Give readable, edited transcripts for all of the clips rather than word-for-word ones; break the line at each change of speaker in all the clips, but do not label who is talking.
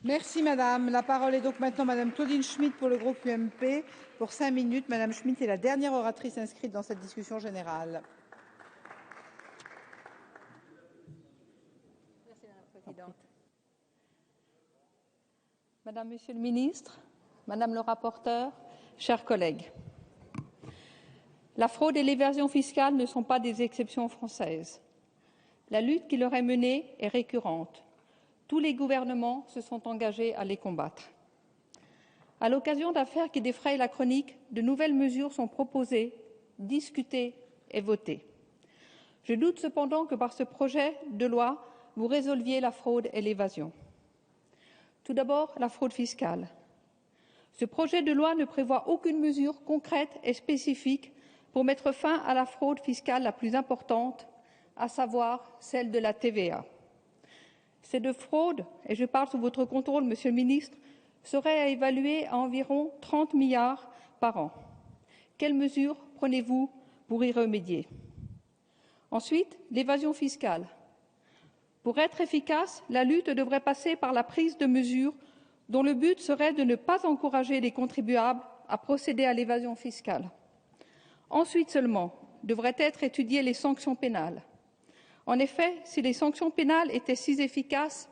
Merci madame. La parole est donc maintenant madame Claudine Schmitt pour le groupe UMP pour 5 minutes. Madame Schmitt est la dernière oratrice inscrite dans cette discussion générale.
Merci madame la présidente. Madame, Monsieur le ministre, Madame le rapporteur, chers collègues, la fraude et l'évasion fiscale ne sont pas des exceptions françaises. La lutte qui leur est menée est récurrente. Tous les gouvernements se sont engagés à les combattre. À l'occasion d'affaires qui défrayent la chronique, de nouvelles mesures sont proposées, discutées et votées. Je doute cependant que par ce projet de loi, vous résolviez la fraude et l'évasion. Tout d'abord, la fraude fiscale. Ce projet de loi ne prévoit aucune mesure concrète et spécifique pour mettre fin à la fraude fiscale la plus importante, à savoir celle de la TVA. Cette fraude, et je parle sous votre contrôle, Monsieur le ministre, serait à évaluer à environ 30 milliards par an. Quelles mesures prenez-vous pour y remédier? Ensuite, l'évasion fiscale. Pour être efficace, la lutte devrait passer par la prise de mesures dont le but serait de ne pas encourager les contribuables à procéder à l'évasion fiscale. Ensuite seulement, devraient être étudiées les sanctions pénales. En effet, si les sanctions pénales étaient si efficaces,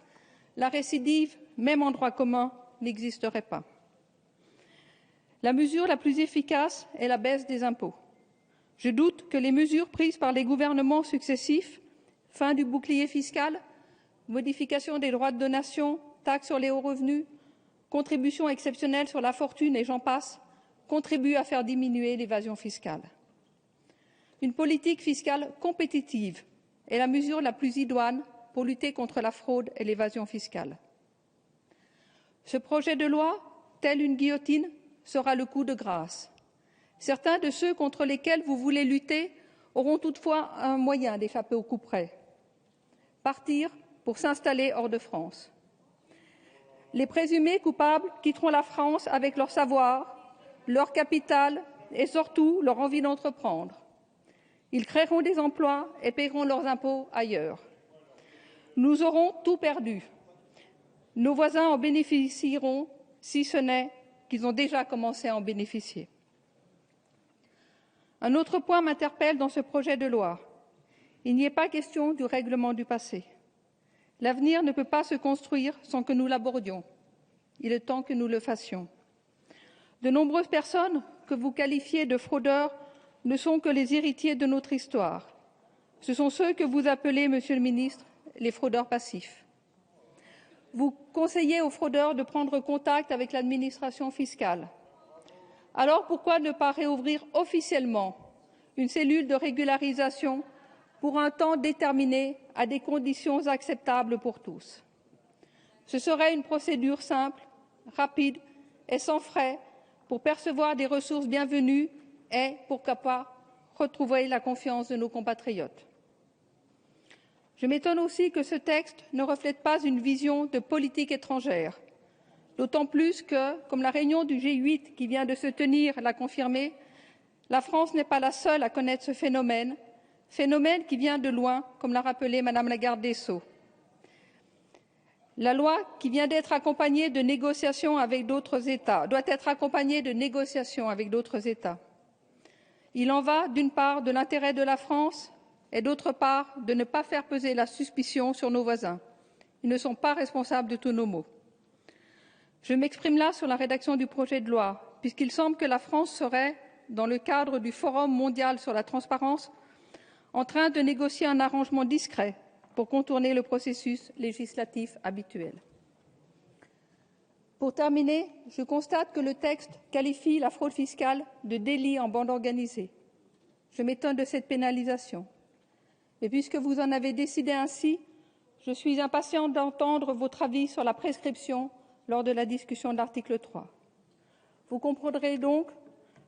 la récidive, même en droit commun, n'existerait pas. La mesure la plus efficace est la baisse des impôts. Je doute que les mesures prises par les gouvernements successifs, fin du bouclier fiscal, modification des droits de donation, taxe sur les hauts revenus, contribution exceptionnelle sur la fortune et j'en passe, contribuent à faire diminuer l'évasion fiscale. Une politique fiscale compétitive est la mesure la plus idoine pour lutter contre la fraude et l'évasion fiscale. Ce projet de loi, tel une guillotine, sera le coup de grâce. Certains de ceux contre lesquels vous voulez lutter auront toutefois un moyen d'échapper au couperet: partir pour s'installer hors de France. Les présumés coupables quitteront la France avec leur savoir, leur capital et surtout leur envie d'entreprendre. Ils créeront des emplois et paieront leurs impôts ailleurs. Nous aurons tout perdu. Nos voisins en bénéficieront, si ce n'est qu'ils ont déjà commencé à en bénéficier. Un autre point m'interpelle dans ce projet de loi. Il n'y est pas question du règlement du passé. L'avenir ne peut pas se construire sans que nous l'abordions. Il est temps que nous le fassions. De nombreuses personnes que vous qualifiez de fraudeurs ne sont que les héritiers de notre histoire. Ce sont ceux que vous appelez, Monsieur le ministre, les fraudeurs passifs. Vous conseillez aux fraudeurs de prendre contact avec l'administration fiscale. Alors pourquoi ne pas réouvrir officiellement une cellule de régularisation pour un temps déterminé à des conditions acceptables pour tous? Ce serait une procédure simple, rapide et sans frais pour percevoir des ressources bienvenues et, pourquoi pas, retrouver la confiance de nos compatriotes. Je m'étonne aussi que ce texte ne reflète pas une vision de politique étrangère, d'autant plus que, comme la réunion du G8 qui vient de se tenir l'a confirmé, la France n'est pas la seule à connaître ce phénomène qui vient de loin, comme l'a rappelé Madame la garde des Sceaux. La loi qui vient d'être accompagnée de négociations avec d'autres États doit être accompagnée de négociations avec d'autres États. Il en va, d'une part, de l'intérêt de la France et, d'autre part, de ne pas faire peser la suspicion sur nos voisins. Ils ne sont pas responsables de tous nos maux. Je m'exprime là sur la rédaction du projet de loi, puisqu'il semble que la France serait, dans le cadre du Forum mondial sur la transparence, en train de négocier un arrangement discret pour contourner le processus législatif habituel. Pour terminer, je constate que le texte qualifie la fraude fiscale de délit en bande organisée. Je m'étonne de cette pénalisation. Et puisque vous en avez décidé ainsi, je suis impatiente d'entendre votre avis sur la prescription lors de la discussion de l'article 3. Vous comprendrez donc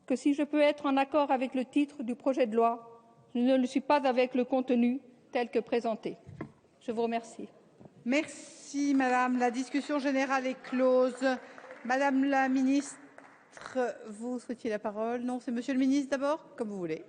que si je peux être en accord avec le titre du projet de loi, je ne le suis pas avec le contenu tel que présenté. Je vous remercie.
Merci madame. La discussion générale est close. Madame la ministre, vous souhaitiez la parole? Non, c'est monsieur le ministre d'abord, comme vous voulez.